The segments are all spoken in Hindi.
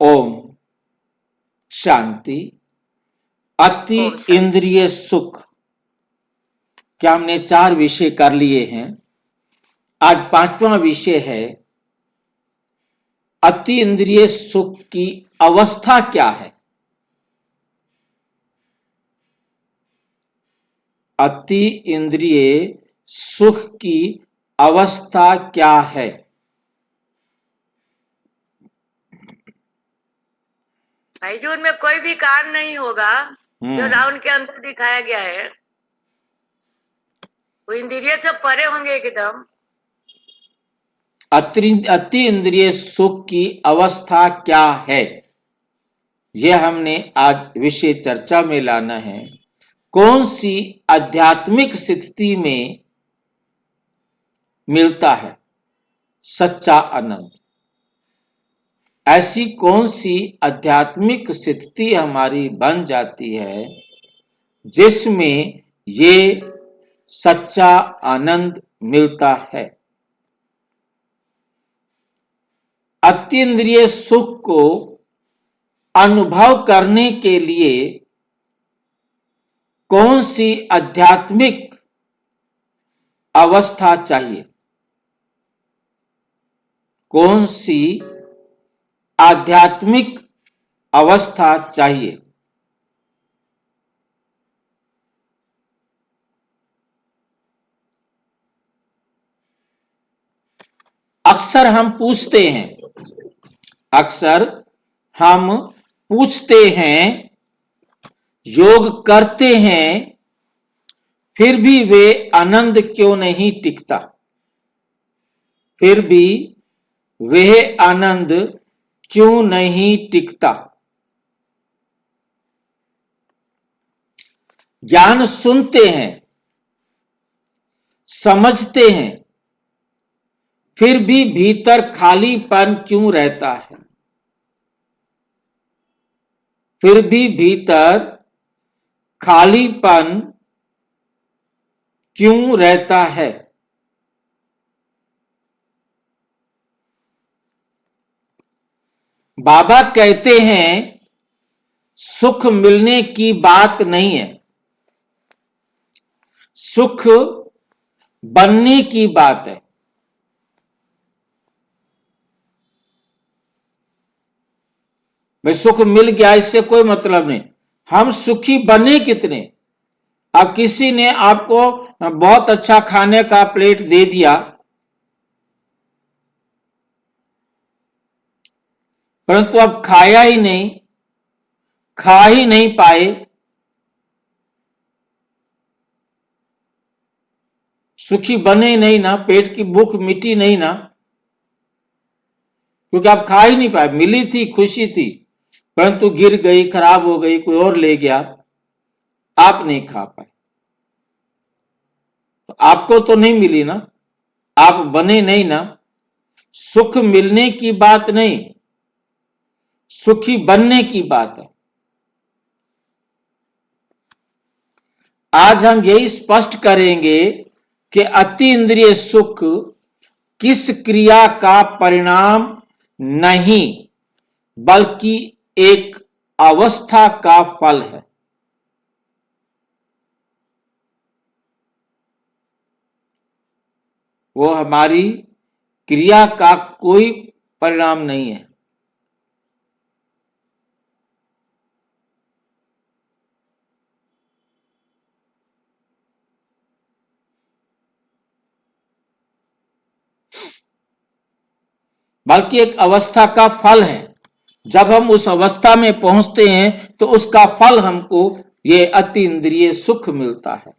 ओम शांति। अति इंद्रिय सुख। क्या हमने 4 विषय कर लिए हैं। आज 5वां विषय है अति इंद्रिय सुख की अवस्था क्या है। अति इंद्रिय सुख की अवस्था क्या है। भाई जी, उनमें कोई भी कारण नहीं होगा जो रावण के अंदर दिखाया गया है। वो इंद्रिय से परे होंगे एकदम। अति इंद्रिय सुख की अवस्था क्या है, यह हमने आज विषय चर्चा में लाना है। कौन सी आध्यात्मिक स्थिति में मिलता है सच्चा आनंद। ऐसी कौन सी आध्यात्मिक स्थिति हमारी बन जाती है जिसमें ये सच्चा आनंद मिलता है। अतीन्द्रिय सुख को अनुभव करने के लिए कौन सी आध्यात्मिक अवस्था चाहिए। कौन सी आध्यात्मिक अवस्था चाहिए। अक्सर हम पूछते हैं, योग करते हैं, फिर भी वे आनंद क्यों नहीं टिकता। फिर भी वह आनंद क्यों नहीं टिकता। ज्ञान सुनते हैं, समझते हैं, फिर भी भीतर खालीपन क्यों रहता है। फिर भी भीतर खालीपन क्यों रहता है। बाबा कहते हैं सुख मिलने की बात नहीं है, सुख बनने की बात है। भाई सुख मिल गया इससे कोई मतलब नहीं, हम सुखी बने कितने। अब किसी ने आपको बहुत अच्छा खाने का प्लेट दे दिया, परंतु अब खाया ही नहीं, खा ही नहीं पाए, सुखी बने नहीं ना, पेट की भूख मिटी नहीं ना, क्योंकि आप खा ही नहीं पाए। मिली थी, खुशी थी, परंतु गिर गई, खराब हो गई, कोई और ले गया, आप नहीं खा पाए। तो आपको तो नहीं मिली ना, आप बने नहीं ना। सुख मिलने की बात नहीं, सुखी बनने की बात है। आज हम यही स्पष्ट करेंगे कि अति इंद्रिय सुख किस क्रिया का परिणाम नहीं, बल्कि एक अवस्था का फल है। वो हमारी क्रिया का कोई परिणाम नहीं है। बल्कि एक अवस्था का फल है। जब हम उस अवस्था में पहुंचते हैं तो उसका फल हमको ये अति इंद्रिय सुख मिलता है।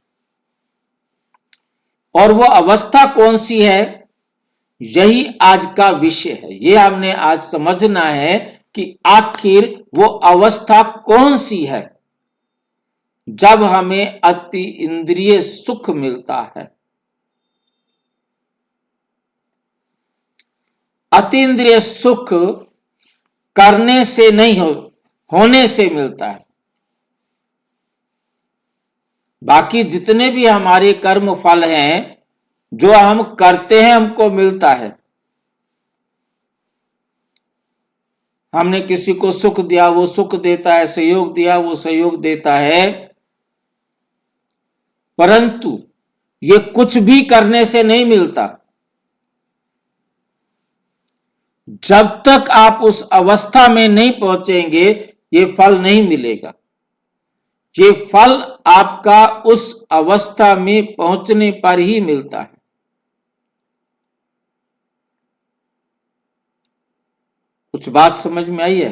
और वो अवस्था कौन सी है, यही आज का विषय है। ये हमने आज समझना है कि आखिर वो अवस्था कौन सी है जब हमें अति इंद्रिय सुख मिलता है। अति इंद्रिय सुख करने से नहीं होने से मिलता है। बाकी जितने भी हमारे कर्म फल हैं, जो हम करते हैं हमको मिलता है। हमने किसी को सुख दिया, वो सुख देता है, सहयोग दिया, वो सहयोग देता है, परंतु ये कुछ भी करने से नहीं मिलता। जब तक आप उस अवस्था में नहीं पहुंचेंगे ये फल नहीं मिलेगा। ये फल आपका उस अवस्था में पहुंचने पर ही मिलता है। कुछ बात समझ में आई है?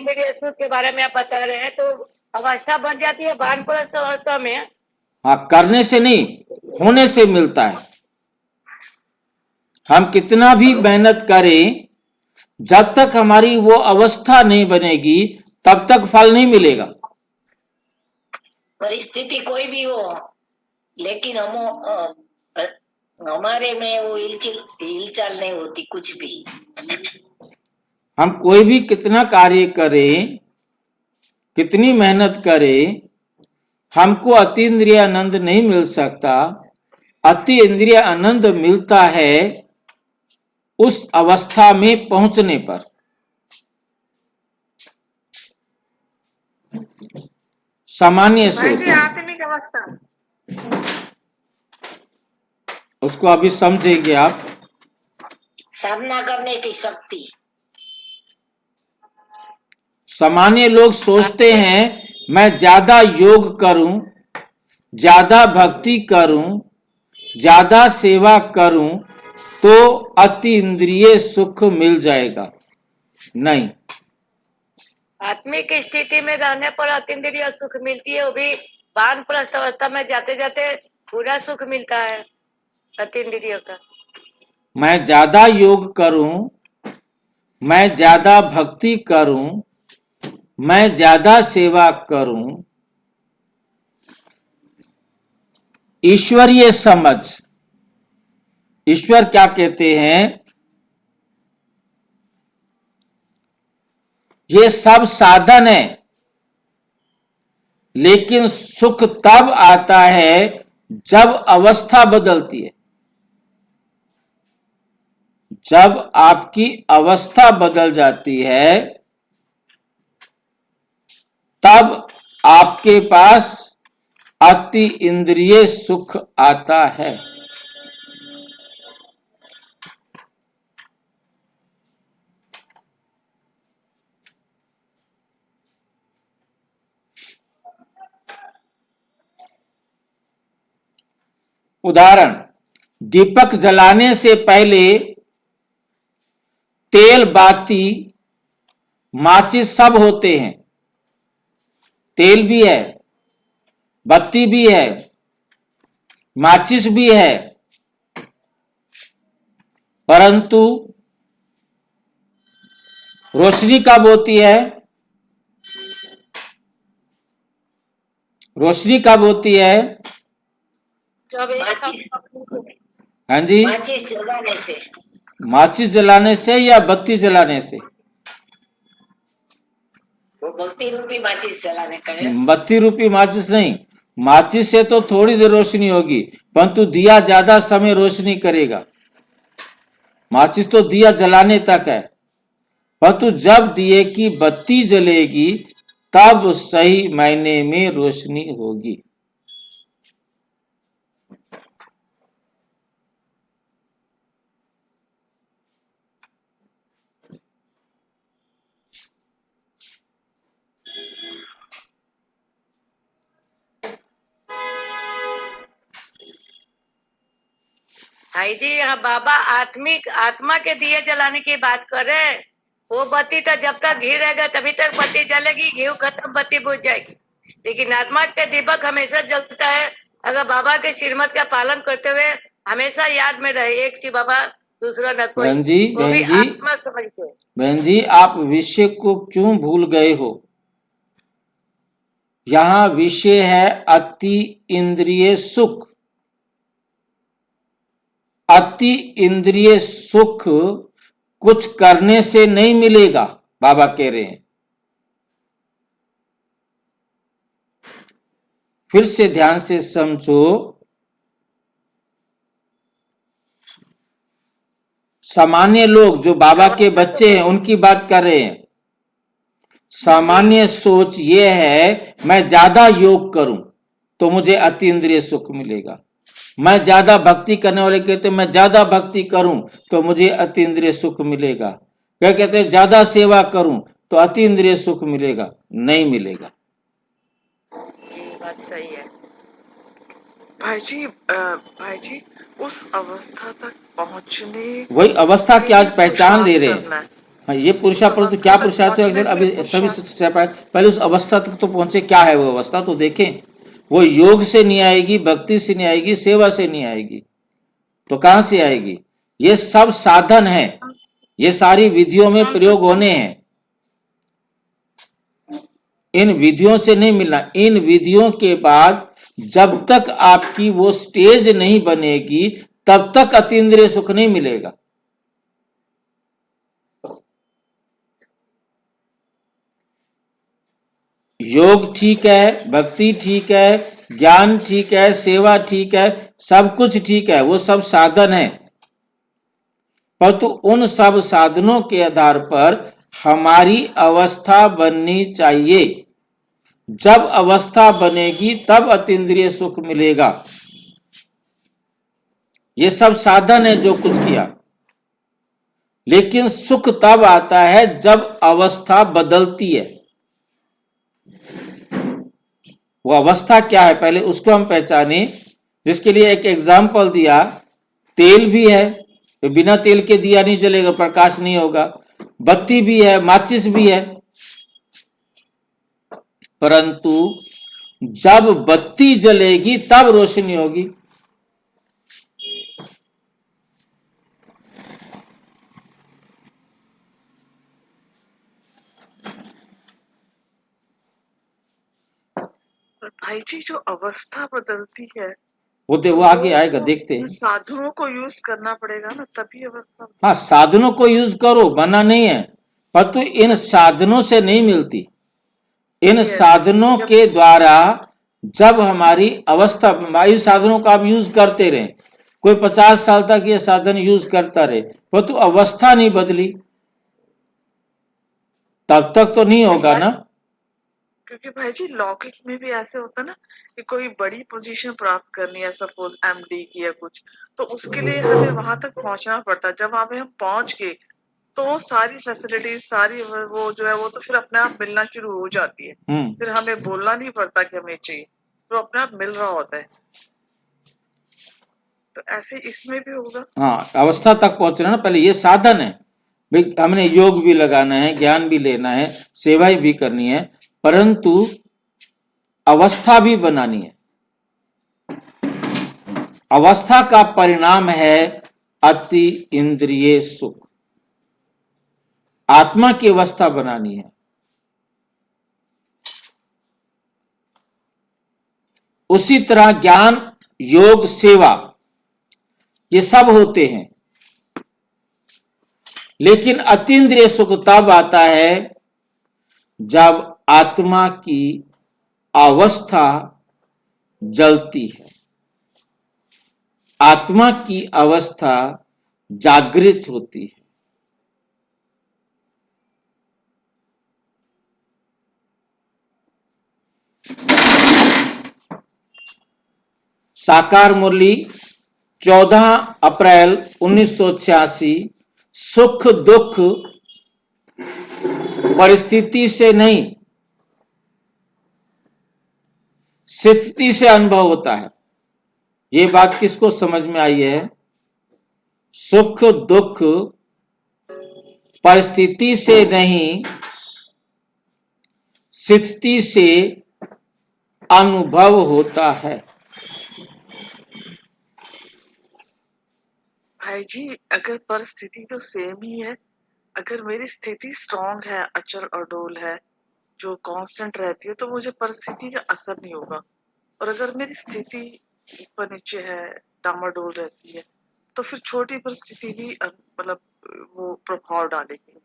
मेरे सुख के बारे में आप बता रहे हैं, तो अवस्था बन जाती है वानप्रस्थ अवस्था में। हाँ, करने से नहीं, होने से मिलता है। हम कितना भी मेहनत करें, जब तक हमारी वो अवस्था नहीं बनेगी तब तक फल नहीं मिलेगा। परिस्थिति कोई भी हो, लेकिन हमारे में वो हिलचाल नहीं होती कुछ भी। हम कोई भी कितना कार्य करें, कितनी मेहनत करें, हमको अति इंद्रिय आनंद नहीं मिल सकता। अति इंद्रिय आनंद मिलता है उस अवस्था में पहुंचने पर। सामान्य सोच, आत्मिक अवस्था, उसको अभी समझेंगे आप। सामना करने की शक्ति। सामान्य लोग सोचते हैं मैं ज्यादा योग करूं, ज्यादा भक्ति करूं, ज्यादा सेवा करूं तो अति इंद्रिय सुख मिल जाएगा। नहीं, आत्मिक स्थिति में रहने पर अतीन्द्रिय सुख मिलती है, वो भी वानप्रस्थ अवस्था में जाते जाते पूरा सुख मिलता है अतीन्द्रिय का। मैं ज्यादा योग करूं, मैं ज्यादा भक्ति करूं, मैं ज्यादा सेवा करूं, ईश्वरीय समझ। ईश्वर क्या कहते हैं? ये सब साधन है, लेकिन सुख तब आता है जब अवस्था बदलती है। जब आपकी अवस्था बदल जाती है तब आपके पास अति इंद्रिय सुख आता है। उदाहरण, दीपक जलाने से पहले तेल, बाती, माचिस सब होते हैं। तेल भी है, बत्ती भी है, माचिस भी है, परंतु रोशनी कब होती है? रोशनी कब होती है? हाँ जी, माचिस जलाने से। माचिस जलाने से या बत्ती जलाने से? वो भक्ति रूपी माचिस जलाने का है। बत्ती रूपी माचिस नहीं, माचिस से तो थोड़ी देर रोशनी होगी, परंतु दिया ज्यादा समय रोशनी करेगा। माचिस तो दिया जलाने तक है, परंतु जब दिए की बत्ती जलेगी तब सही मायने में रोशनी होगी। भाई जी, यहाँ बाबा आत्मा के दिए जलाने की बात कर रहे हैं। वो बत्ती तो जब तक घी रहेगा तभी तक बत्ती जलेगी, घी खत्म बत्ती बुझ जाएगी, लेकिन आत्मा के दीपक हमेशा जलता है। अगर बाबा के श्रीमत का पालन करते हुए हमेशा याद में रहे, एक शिव बाबा दूसरा न कोई। बहन जी, वो भी बहन जी, आत्मा समझते। बहन जी, आप विषय को क्यों भूल गए हो? यहाँ विषय है अति इंद्रिय सुख। अति इंद्रिय सुख कुछ करने से नहीं मिलेगा, बाबा कह रहे हैं। फिर से ध्यान से समझो, सामान्य लोग जो बाबा के बच्चे हैं उनकी बात कर रहे हैं। सामान्य सोच ये है, मैं ज्यादा योग करूं तो मुझे अतीन्द्रिय सुख मिलेगा। मैं ज्यादा भक्ति करने वाले कहते हैं मैं ज्यादा भक्ति करूं तो मुझे अतीन्द्रिय सुख मिलेगा। क्या कहते हैं ज्यादा सेवा करूं तो अतीन्द्रिय सुख मिलेगा, नहीं मिलेगा। जी बात सही है। भाई जी उस अवस्था तक पहुंचने वही अवस्था के की आज लिए पहचान ले पुरुषार्थ रहे हैं। करना है। हाँ, ये पुरुषार्थ, परंतु उस क्या अवस्था तक पुरुषार्थ है? पहुंचने अगर के लिए अभी सभी पुरुषार्थ step आए, पहले उस अवस्था तक तो पहुंचे। क्या है वो अवस्था तो देखें। वो योग से नहीं आएगी, भक्ति से नहीं आएगी, सेवा से नहीं आएगी, तो कहां से आएगी? ये सब साधन है, ये सारी विधियों में प्रयोग होने हैं। इन विधियों से नहीं मिलना। इन विधियों के बाद जब तक आपकी वो स्टेज नहीं बनेगी तब तक अतीन्द्रिय सुख नहीं मिलेगा। योग ठीक है, भक्ति ठीक है, ज्ञान ठीक है, सेवा ठीक है, सब कुछ ठीक है, वो सब साधन है। परंतु उन सब साधनों के आधार पर हमारी अवस्था बननी चाहिए। जब अवस्था बनेगी तब अतीन्द्रिय सुख मिलेगा। ये सब साधन है जो कुछ किया, लेकिन सुख तब आता है जब अवस्था बदलती है। वो अवस्था क्या है पहले उसको हम पहचाने। जिसके लिए एक एग्जाम्पल दिया, तेल भी है, तो बिना तेल के दिया नहीं जलेगा, प्रकाश नहीं होगा। बत्ती भी है, माचिस भी है, परंतु जब बत्ती जलेगी तब रोशनी होगी। पर भाई जी जो अवस्था बदलती है वो आगे आएगा, तो देखते इन हैं। साधनों को यूज करना पड़ेगा ना, तभी अवस्था। हाँ, साधनों को यूज करो, मना नहीं है, परंतु इन साधनों से नहीं मिलती। इन Yes, साधनों जब के द्वारा जब हमारी अवस्था, इस साधनों का आप यूज करते रहे, कोई 50 साल तक ये साधन यूज करता रहे, परंतु अवस्था नहीं बदली, तब तक तो नहीं होगा ना। क्योंकि भाई जी लौकिक में भी ऐसे होता है ना कि कोई बड़ी पोजीशन प्राप्त करनी है, सपोज एमडी की या कुछ, तो उसके लिए हमें वहां तक पहुंचना पड़ता है। जब वहां पे हम पहुंच गए तो सारी फैसिलिटीज, सारी वो जो है वो तो फिर अपने आप मिलना शुरू हो जाती है। फिर हमें बोलना नहीं पड़ता कि हमें चाहिए, तो अपने आप मिल रहा होता है। तो ऐसे इसमें भी होगा। हाँ, अवस्था तक पहुंचना ना, पहले ये साधन है भाई। हमने योग भी लगाना है, ज्ञान भी लेना है, सेवाएं भी करनी है, परंतु अवस्था भी बनानी है। अवस्था का परिणाम है अति इंद्रिय सुख। आत्मा की अवस्था बनानी है। उसी तरह ज्ञान, योग, सेवा ये सब होते हैं, लेकिन अतीन्द्रिय सुख तब आता है जब आत्मा की अवस्था जलती है, आत्मा की अवस्था जागृत होती है। साकार मुरली 14 अप्रैल 1986। सुख दुख परिस्थिति से नहीं, स्थिति से अनुभव होता है। ये बात किसको समझ में आई है? सुख दुख परिस्थिति से नहीं, स्थिति से अनुभव होता है। भाई जी अगर परिस्थिति तो सेम ही है, अगर मेरी स्थिति स्ट्रांग है, अचल अडोल है, जो कांस्टेंट रहती है, तो मुझे परिस्थिति का असर नहीं होगा। और अगर मेरी स्थिति ऊपर नीचे है, डामाडोल रहती है, तो फिर छोटी परिस्थिति भी मतलब वो प्रभाव डालेगी।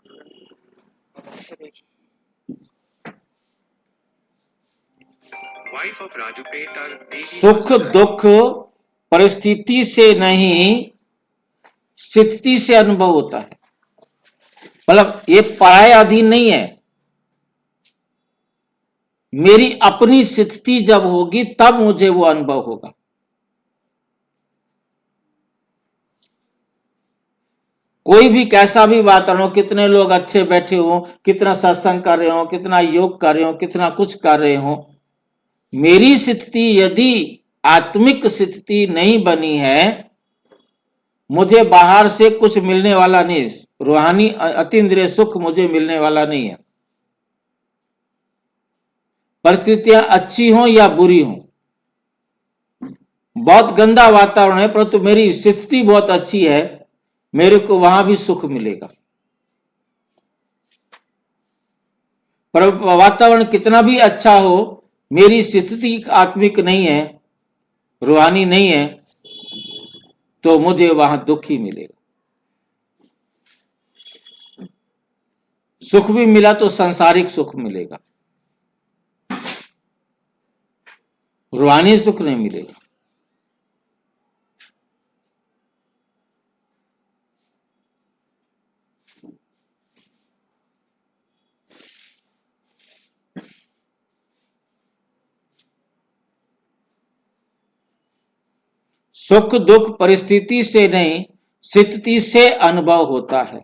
करेगी। Wife of Raju Petar, Devi सुख दुख परिस्थिति से नहीं, स्थिति से अनुभव होता है। मतलब ये पराये अधीन नहीं है, मेरी अपनी स्थिति जब होगी तब मुझे वो अनुभव होगा। कोई भी कैसा भी वातावरण हो, कितने लोग अच्छे बैठे हो, कितना सत्संग कर रहे हो, कितना योग कर रहे हो, कितना कुछ कर रहे हो, मेरी स्थिति यदि आत्मिक स्थिति नहीं बनी है, मुझे बाहर से कुछ मिलने वाला नहीं, रूहानी अतीन्द्रिय सुख मुझे मिलने वाला नहीं है। परिस्थितियां अच्छी हो या बुरी हो, बहुत गंदा वातावरण है परंतु मेरी स्थिति बहुत अच्छी है, मेरे को वहां भी सुख मिलेगा। पर वातावरण कितना भी अच्छा हो, मेरी स्थिति आत्मिक नहीं है, रूहानी नहीं है, तो मुझे वहां दुख ही मिलेगा। सुख भी मिला तो सांसारिक सुख मिलेगा, रूहानी सुख नहीं मिलेगा। सुख दुख परिस्थिति से नहीं, स्थिति से अनुभव होता है।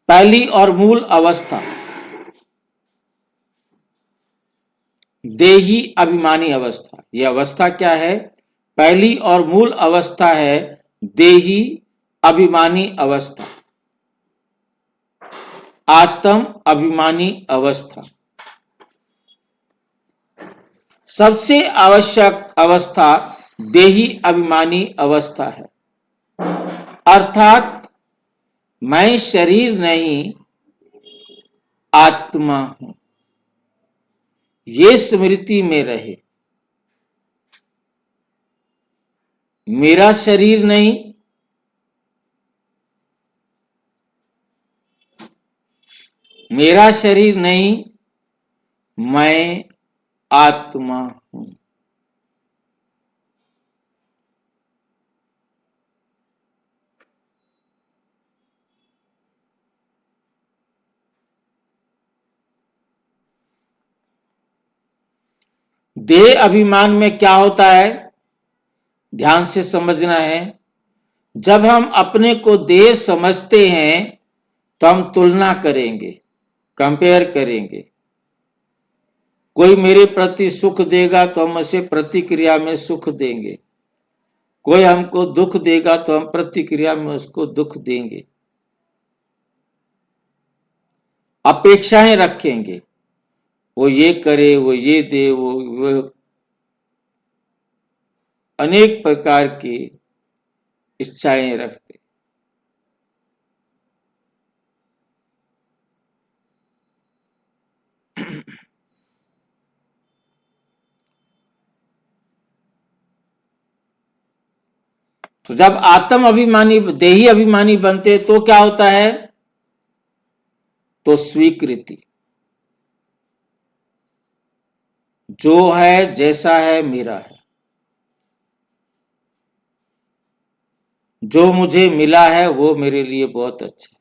पहली और मूल अवस्था देही अभिमानी अवस्था। यह अवस्था क्या है? पहली और मूल अवस्था है देही अभिमानी अवस्था, आत्म अभिमानी अवस्था। सबसे आवश्यक अवस्था देही अभिमानी अवस्था है, अर्थात मैं शरीर नहीं आत्मा हूं, ये स्मृति में रहे। मेरा शरीर नहीं, मेरा शरीर नहीं, मैं आत्मा हूं। देह अभिमान में क्या होता है, ध्यान से समझना है। जब हम अपने को देह समझते हैं तो हम तुलना करेंगे, कंपेयर करेंगे। कोई मेरे प्रति सुख देगा तो हम उसे प्रतिक्रिया में सुख देंगे, कोई हमको दुख देगा तो हम प्रतिक्रिया में उसको दुख देंगे। अपेक्षाएं रखेंगे, वो ये करे, वो ये दे, वो अनेक प्रकार की इच्छाएं रखते। तो जब आत्म अभिमानी देही अभिमानी बनते तो क्या होता है? तो स्वीकृति, जो है जैसा है मेरा है, जो मुझे मिला है वो मेरे लिए बहुत अच्छा है।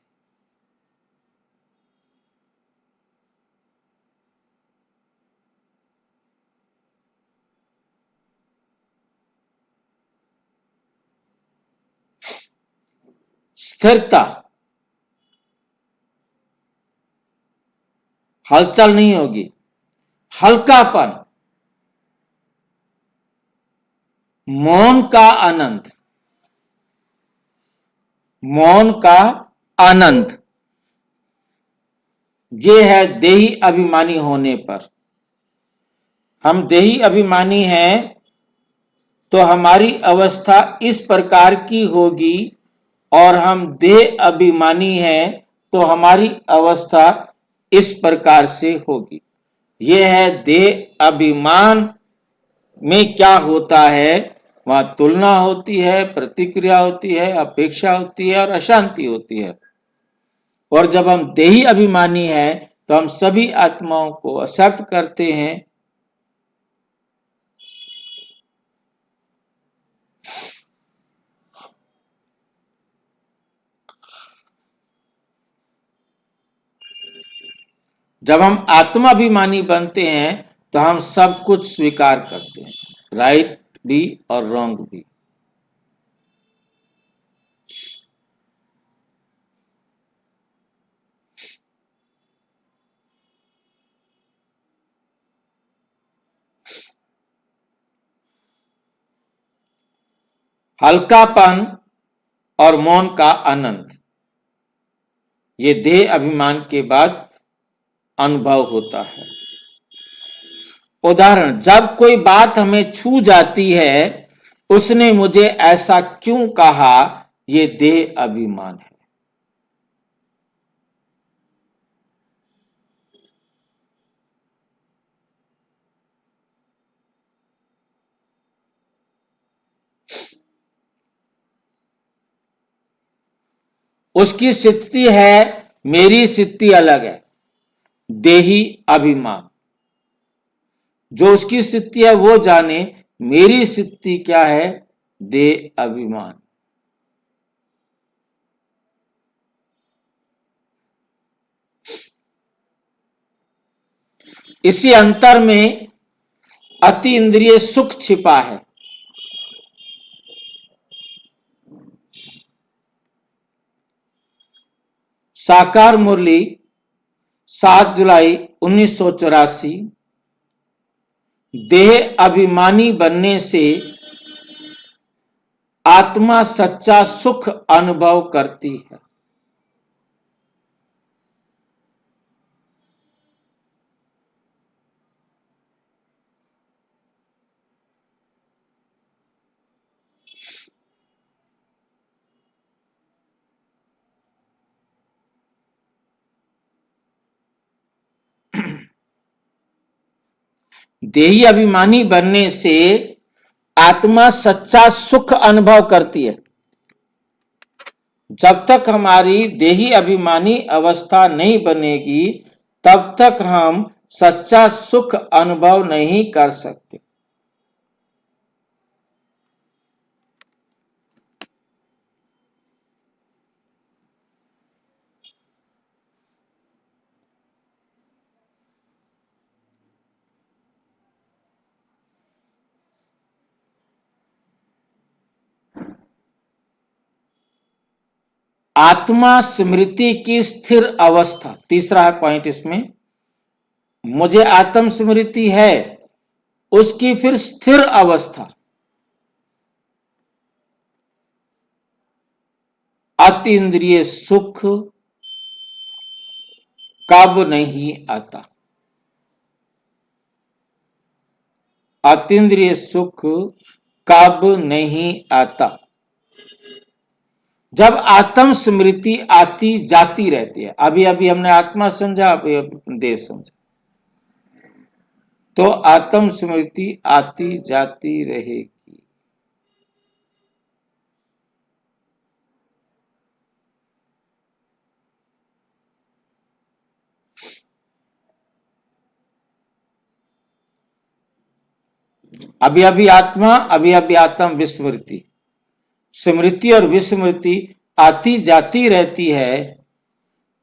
स्थिरता, हलचल नहीं होगी। हल्कापन, मौन का आनंद, मौन का आनंद, ये है देही अभिमानी होने पर। हम देही अभिमानी हैं तो हमारी अवस्था इस प्रकार की होगी, और हम देह अभिमानी हैं तो हमारी अवस्था इस प्रकार से होगी। यह है देह अभिमान में क्या होता है वहां तुलना होती है, प्रतिक्रिया होती है, अपेक्षा होती है और अशांति होती है। और जब हम देही अभिमानी हैं तो हम सभी आत्माओं को एक्सेप्ट करते हैं। जब हम आत्माभिमानी बनते हैं तो हम सब कुछ स्वीकार करते हैं, राइट भी और रॉन्ग भी। हल्कापन और मौन का आनंद, ये देह अभिमान के बाद अनुभव होता है। उदाहरण, जब कोई बात हमें छू जाती है, उसने मुझे ऐसा क्यों कहा, ये देह अभिमान है। उसकी स्थिति है, मेरी स्थिति अलग है, देही अभिमान। जो उसकी स्थिति है वो जाने, मेरी स्थिति क्या है, देह अभिमान। इसी अंतर में अति इंद्रिय सुख छिपा है। साकार मुरली 7 जुलाई 1984। देह अभिमानी बनने से आत्मा सच्चा सुख अनुभव करती है। देही अभिमानी बनने से आत्मा सच्चा सुख अनुभव करती है। जब तक हमारी देही अभिमानी अवस्था नहीं बनेगी, तब तक हम सच्चा सुख अनुभव नहीं कर सकते। आत्मा स्मृति की स्थिर अवस्था, तीसरा है पॉइंट इसमें। मुझे आत्म स्मृति है, उसकी फिर स्थिर अवस्था। अतीन्द्रिय सुख कब नहीं आता। अतीन्द्रिय सुख कब नहीं आता। जब आत्म स्मृति आती जाती रहती है। अभी अभी हमने आत्मा समझा, अभी देह समझा, तो आत्म स्मृति आती जाती रहेगी। अभी अभी आत्मा, अभी अभी आत्म विस्मृति, स्मृति और विस्मृति आती जाती रहती है,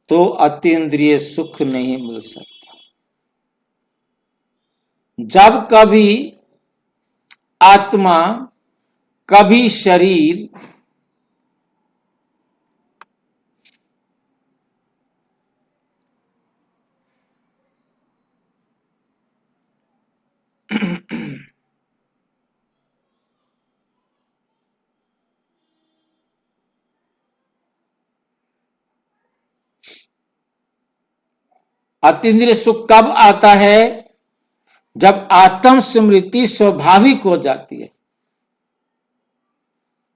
तो अतीन्द्रिय सुख नहीं मिल सकता। जब कभी आत्मा, कभी शरीर अतीन्द्रिय सुख कब आता है? जब आत्म स्मृति स्वाभाविक हो जाती है।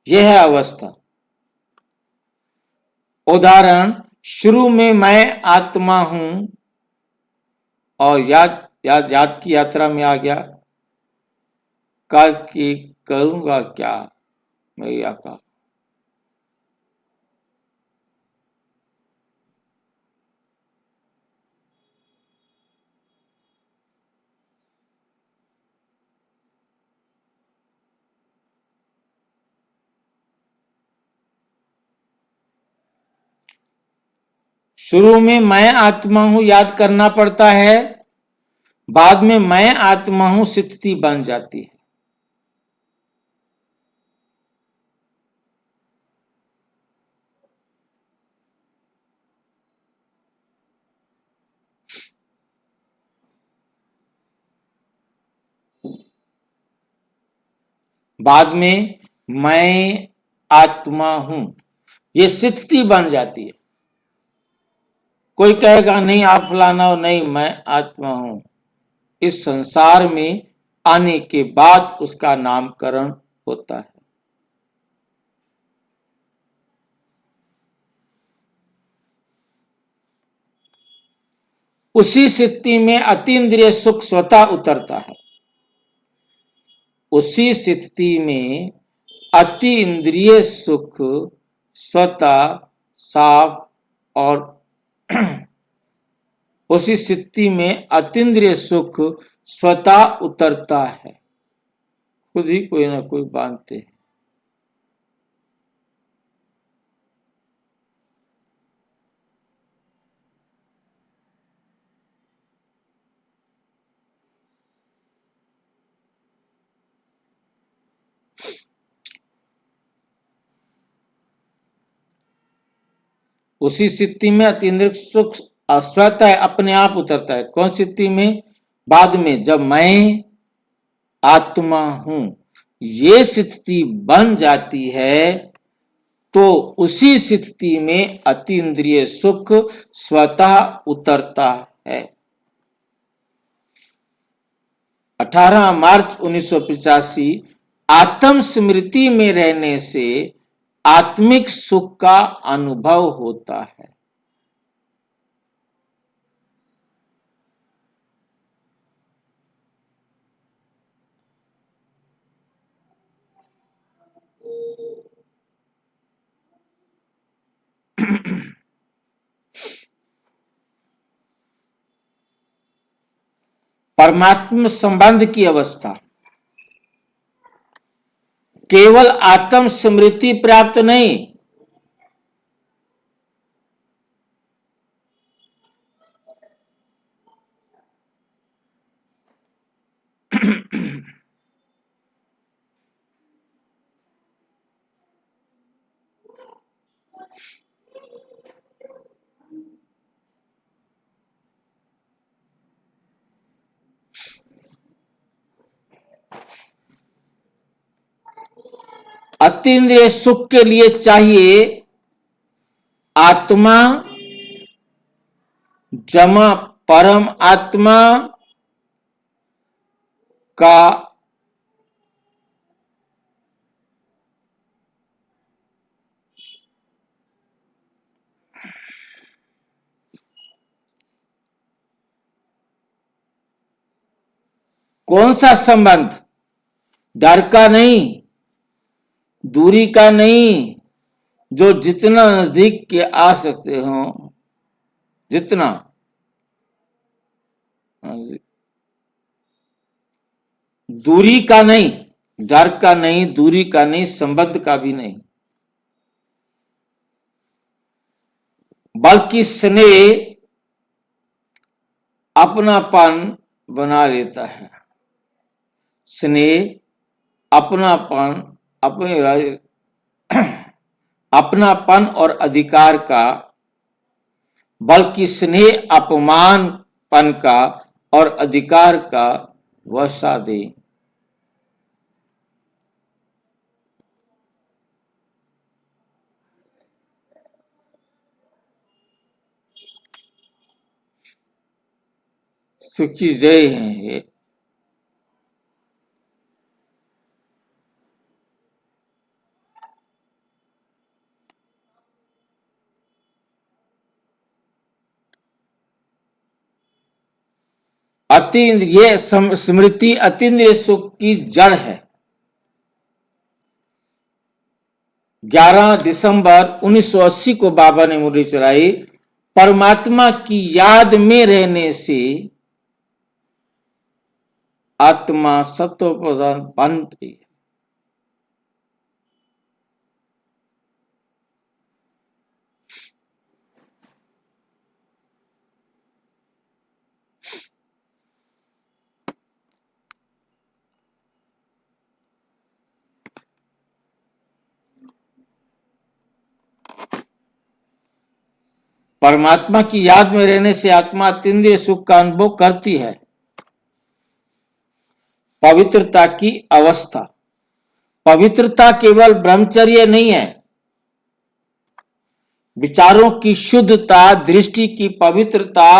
यह है अवस्था। उदाहरण, शुरू में मैं आत्मा हूं, और याद की यात्रा में आ गया, करके करूंगा क्या मैया का। शुरू में मैं आत्मा हूं याद करना पड़ता है, बाद में मैं आत्मा हूं स्थिति बन जाती है। बाद में मैं आत्मा हूं ये स्थिति बन जाती है। कोई कहेगा नहीं आप फलाना हो, नहीं मैं आत्मा हूं। इस संसार में आने के बाद उसका नामकरण होता है। उसी स्थिति में अतीन्द्रिय सुख स्वतः उतरता है। उसी स्थिति में अति इंद्रिय सुख स्वतः साफ और उसी स्थिति में अतीन्द्रिय सुख स्वतः उतरता है। खुद ही कोई ना कोई बांधते हैं। उसी स्थिति में अतीन्द्रिय सुख स्वतः अपने आप उतरता है। कौन स्थिति में? बाद में जब मैं आत्मा हूं ये स्थिति बन जाती है तो उसी स्थिति में अतीन्द्रिय सुख स्वतः उतरता है। 18 मार्च 1985 आत्म स्मृति में रहने से आत्मिक सुख का अनुभव होता है। परमात्मा संबंध की अवस्था केवल आत्म स्मृति प्राप्त नहीं, अतीन्द्रिय सुख के लिए चाहिए आत्मा जमा परम आत्मा का कौन सा संबंध? डर का नहीं, दूरी का नहीं, जो जितना नजदीक के आ सकते हो जितना, दूरी का नहीं, डर का नहीं, दूरी का नहीं, संबंध का भी नहीं, बल्कि स्नेह अपनापन बना लेता है। स्नेह अपनापन अपनापन और अधिकार का, बल्कि स्नेह अपमानपन का और अधिकार का वसा दे। सुखी जय हैं ये। ये स्मृति अतीन्द्रिय सुख की जड़ है। 11 दिसंबर 1980 को बाबा ने मुरली चलाई, परमात्मा की याद में रहने से आत्मा सत्व प्रधान बनती है। परमात्मा की याद में रहने से आत्मा अतीन्द्रिय सुख का अनुभव करती है। पवित्रता की अवस्था, पवित्रता केवल ब्रह्मचर्य नहीं है, विचारों की शुद्धता, दृष्टि की पवित्रता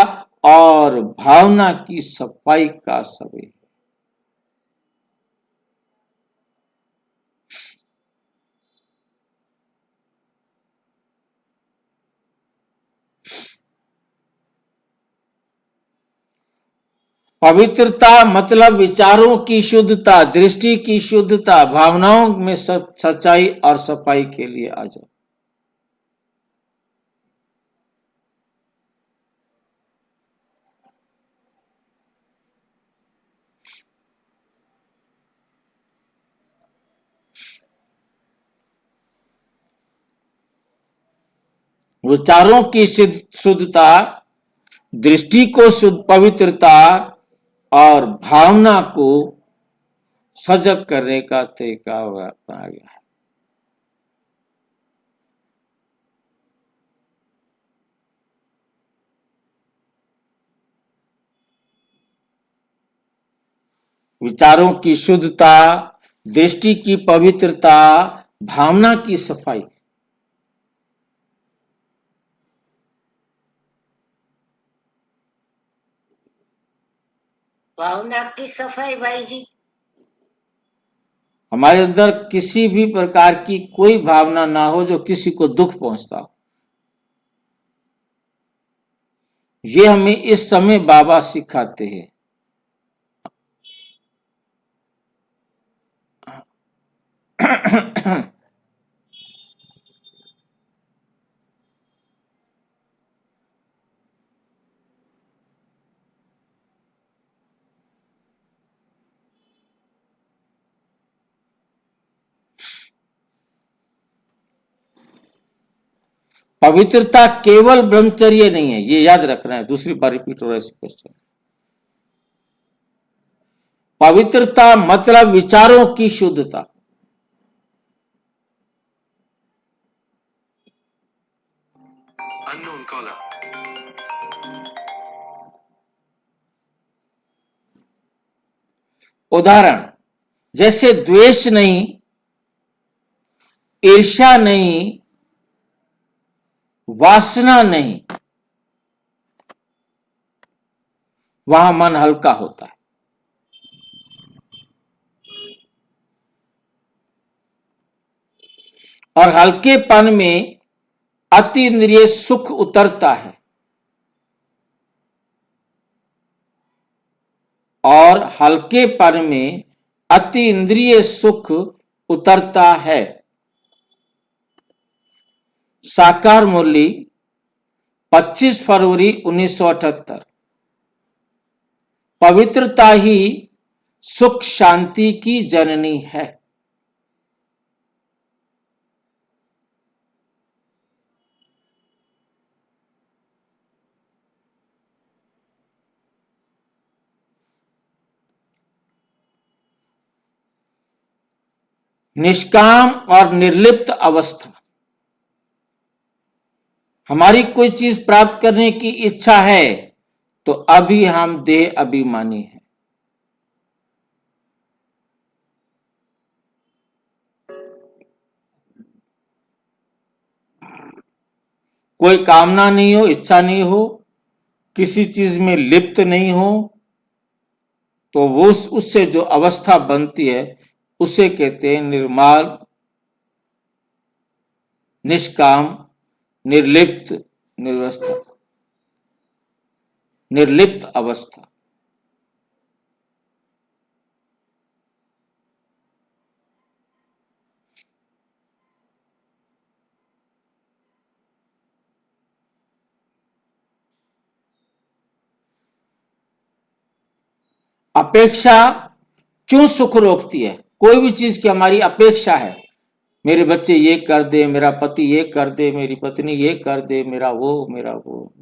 और भावना की सफाई का समय है। पवित्रता मतलब विचारों की शुद्धता, दृष्टि की शुद्धता, भावनाओं में सच्चाई और सफाई के लिए आ जाओ। विचारों की शुद्धता, दृष्टि को शुद्ध पवित्रता और भावना को सजग करने का तरीका अपनाया गया है। विचारों की शुद्धता, दृष्टि की पवित्रता, भावना की सफाई। भावना की सफाई भाई जी। हमारे अंदर किसी भी प्रकार की कोई भावना ना हो जो किसी को दुख पहुंचता हो। ये हमें इस समय बाबा सिखाते हैं। पवित्रता केवल ब्रह्मचर्य नहीं है, ये याद रखना है। दूसरी बार रिपीट हो रहा है क्वेश्चन। पवित्रता मतलब विचारों की शुद्धता, Unknown caller. उदाहरण जैसे द्वेष नहीं, ईर्ष्या नहीं, वासना नहीं, वहां मन हल्का होता है। और हल्केपन में अतीन्द्रिय सुख उतरता है। और हल्केपन में अतीन्द्रिय सुख उतरता है। साकार मुरली 25 फरवरी 1978। पवित्रता ही सुख शांति की जननी है। निष्काम और निर्लिप्त अवस्था, हमारी कोई चीज प्राप्त करने की इच्छा है तो अभी हम देह अभिमानी हैं। कोई कामना नहीं हो, इच्छा नहीं हो, किसी चीज में लिप्त नहीं हो, तो वो उससे जो अवस्था बनती है उसे कहते हैं निर्मल, निष्काम, निर्लिप्त, निर्लिप्त अवस्था। अपेक्षा क्यों सुख रोकती है? कोई भी चीज की हमारी अपेक्षा है, मेरे बच्चे ये कर दे, मेरा पति ये कर दे, मेरी पत्नी ये कर दे, मेरा वो।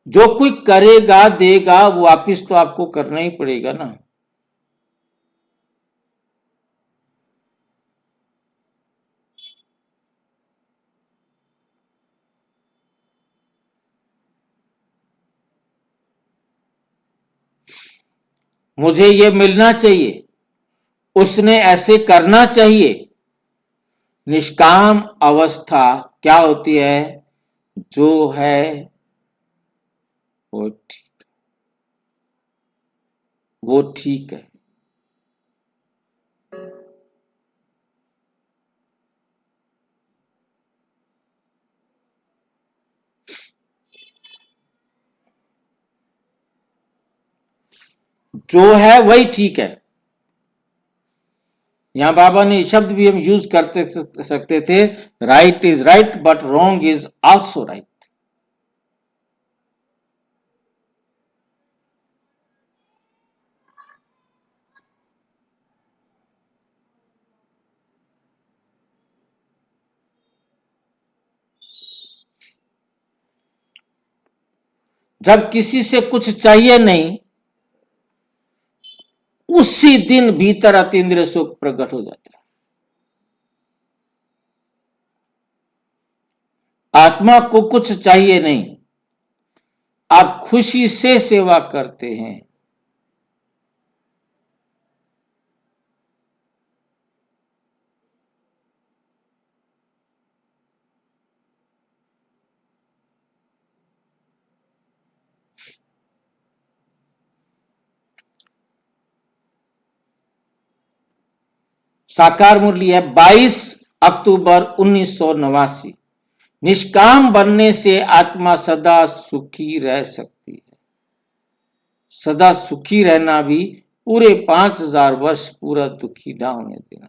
जो कोई करेगा देगा, वो वापिस तो आपको करना ही पड़ेगा ना। मुझे ये मिलना चाहिए, उसने ऐसे करना चाहिए। निष्काम अवस्था क्या होती है? जो है वो ठीक, वो ठीक है। जो है वही ठीक है। यहां बाबा ने शब्द भी हम यूज करते सकते थे, right is right but wrong is also right. जब किसी से कुछ चाहिए नहीं, उसी दिन भीतर अतीन्द्रिय सुख प्रकट हो जाता है। आत्मा को कुछ चाहिए नहीं, आप खुशी से सेवा करते हैं। साकार मुरली है 22 अक्टूबर 1989। निष्काम बनने से आत्मा सदा सुखी रह सकती है। सदा सुखी रहना भी पूरे 5000 वर्ष पूरा दुखी ना होने देना।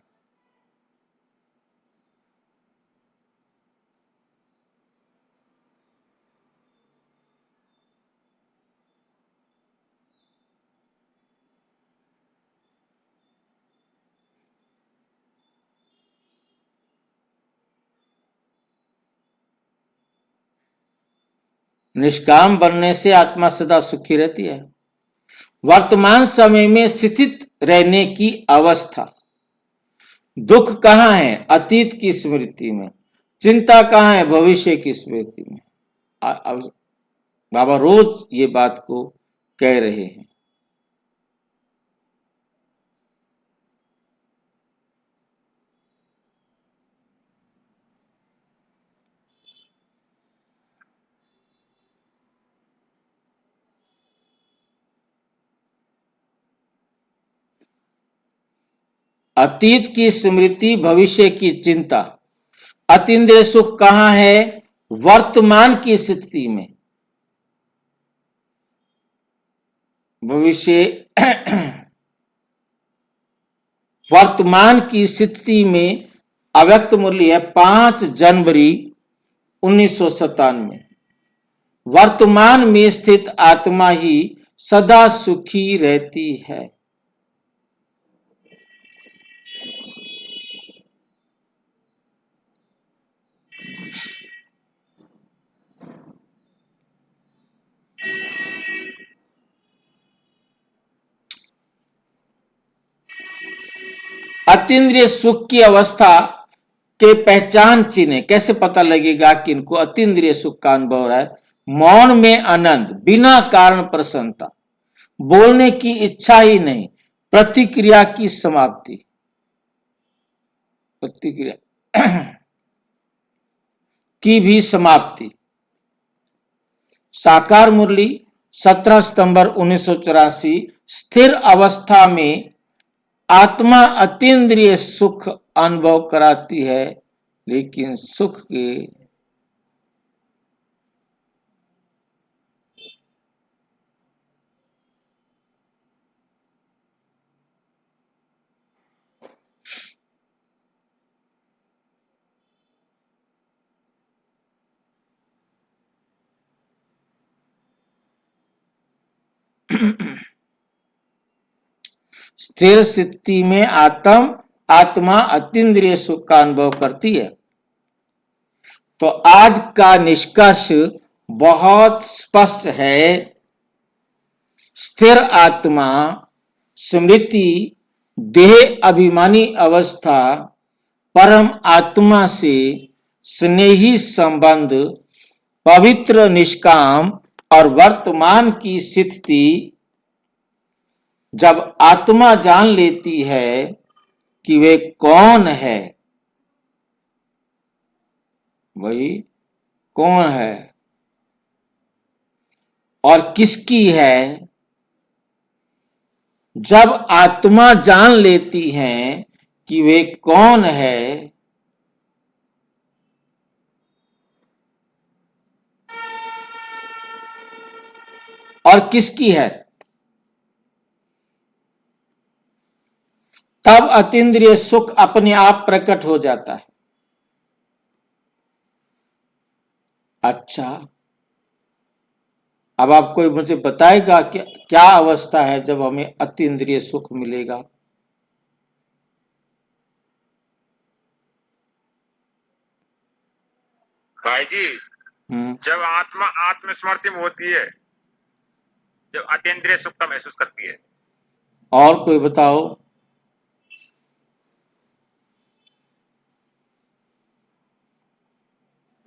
निष्काम बनने से आत्मा सदा सुखी रहती है। वर्तमान समय में स्थित रहने की अवस्था। दुख कहाँ है? अतीत की स्मृति में। चिंता कहाँ है? भविष्य की स्मृति में। अब बाबा रोज ये बात को कह रहे हैं। अतीत की स्मृति, भविष्य की चिंता। अतीन्द्रिय सुख कहाँ है? वर्तमान की स्थिति में। भविष्य वर्तमान की स्थिति में अव्यक्त मूल्य है 5 जनवरी 1997। वर्तमान में स्थित आत्मा ही सदा सुखी रहती है। अतीन्द्रिय सुख की अवस्था के पहचान चिन्ह। कैसे पता लगेगा कि इनको अतीन्द्रिय सुख का अनुभव हो रहा है? मौन में आनंद, बिना कारण प्रसन्नता, बोलने की इच्छा ही नहीं, प्रतिक्रिया की समाप्ति। प्रतिक्रिया की भी समाप्ति। साकार मुरली 17 सितंबर 1984। स्थिर अवस्था में आत्मा अतीन्द्रिय सुख अनुभव कराती है, लेकिन सुख के स्थिर स्थिति में आत्मा अतीन्द्रिय सुख का अनुभव करती है। तो आज का निष्कर्ष बहुत स्पष्ट है। स्थिर आत्मा, स्मृति, देह अभिमानी अवस्था, परम आत्मा से स्नेही संबंध, पवित्र निष्काम और वर्तमान की स्थिति जब आत्मा जान लेती है कि वे कौन है, वही कौन है और किसकी है, जब आत्मा जान लेती हैं कि वे कौन है और किसकी है, तब अतीन्द्रिय सुख अपने आप प्रकट हो जाता है। अच्छा, अब आप कोई मुझे बताएगा कि क्या अवस्था है जब हमें अतीन्द्रिय सुख मिलेगा? भाई जी, जब आत्मा आत्मस्मृति में होती है, जब अतीन्द्रिय सुख का महसूस करती है। और कोई बताओ?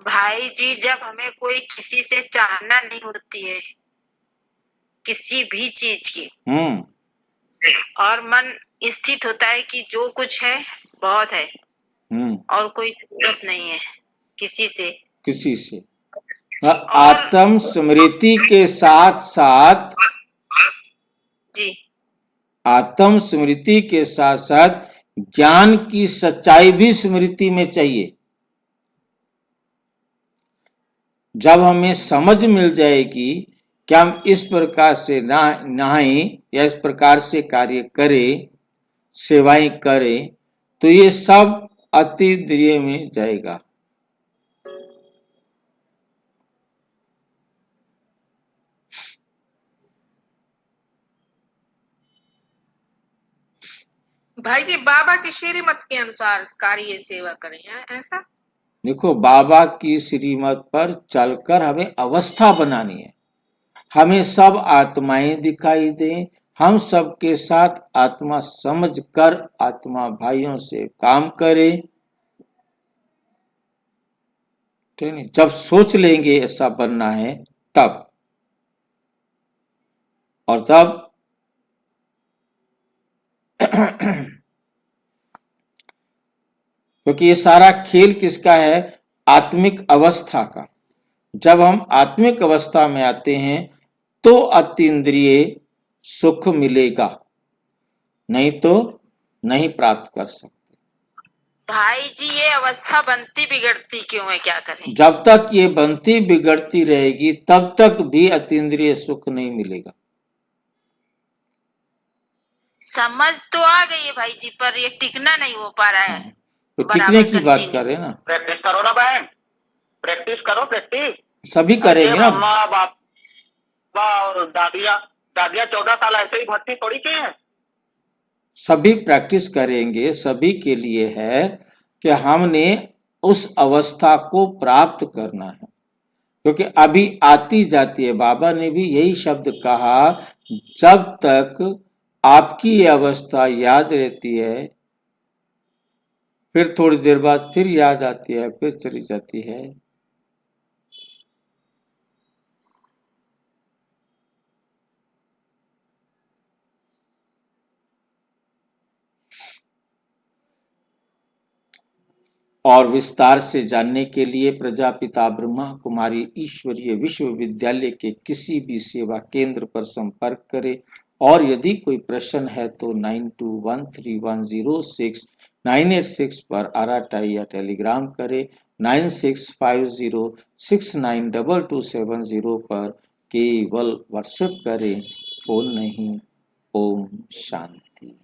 भाई जी, जब हमें कोई किसी से चाहना नहीं होती है, किसी भी चीज की, और मन स्थित होता है कि जो कुछ है बहुत है और कोई जरूरत नहीं है किसी से। आत्म स्मृति के साथ साथ जी, आत्म स्मृति के साथ साथ ज्ञान की सच्चाई भी स्मृति में चाहिए। जब हमें समझ मिल जाएगी कि हम इस प्रकार से नहाएं या इस प्रकार से कार्य करें, सेवाएं करें, तो ये सब अतीन्द्रिय में जाएगा। भाई जी, बाबा की श्रीमत के अनुसार कार्य सेवा करें, ऐसा? देखो, बाबा की श्रीमत पर चलकर हमें अवस्था बनानी है। हमें सब आत्माएं दिखाई दें, हम सबके साथ आत्मा समझकर आत्मा भाइयों से काम करें। ठीक है? जब सोच लेंगे ऐसा बनना है तब, और तब क्योंकि ये सारा खेल किसका है? आत्मिक अवस्था का। जब हम आत्मिक अवस्था में आते हैं तो अतीन्द्रिय सुख मिलेगा, नहीं तो नहीं प्राप्त कर सकते। भाई जी, ये अवस्था बनती बिगड़ती क्यों है, क्या करें? जब तक ये बनती बिगड़ती रहेगी तब तक भी अतीन्द्रिय सुख नहीं मिलेगा। समझ तो आ गई है भाई जी, पर ये टिकना नहीं हो पा रहा है। तो टिकने की बात कर रहे ना। प्रैक्टिस करो ना बहन, प्रैक्टिस करो, प्रैक्टिस सभी करेंगे ना। मम्मा बाबा और दादिया 14 साल ऐसे ही भर्ती थोड़ी किए हैं। सभी प्रैक्टिस करेंगे, सभी के लिए है कि हमने उस अवस्था को प्राप्त करना है, क्योंकि अभी आती जाती है। बाबा ने भी यही शब्द कहा, जब तक आपकी ये अवस्था याद रहती है, फिर थोड़ी देर बाद फिर याद आती है, फिर चली जाती है। और विस्तार से जानने के लिए प्रजापिता ब्रह्मा कुमारी ईश्वरीय विश्वविद्यालय के किसी भी सेवा केंद्र पर संपर्क करें। और यदि कोई प्रश्न है तो 9213106986 पर आरटीआई या टेलीग्राम करें। 9650692270 पर केवल व्हाट्सएप करें, फोन नहीं। ओम शांति।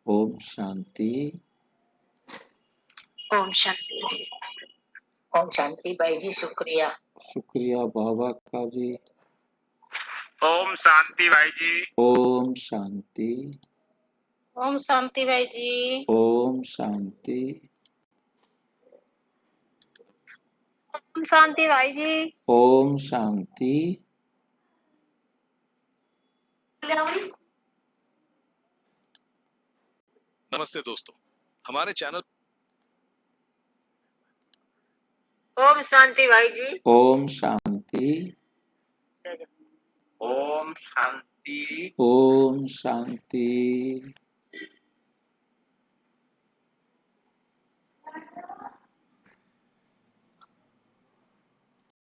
ओम शांति। ओम शांति भाई जी। ओम शांति भाई जी, शुक्रिया। शुक्रिया बाबा का जी। ओम शांति भाई जी। ओम शांति। ओम शांति भाई जी। ओम शांति। ओम शांति भाई जी। ओम शांति। नमस्ते दोस्तों, हमारे चैनल ओम शांति भाई जी। ओम शांति। ओम शांति। ओम शांति।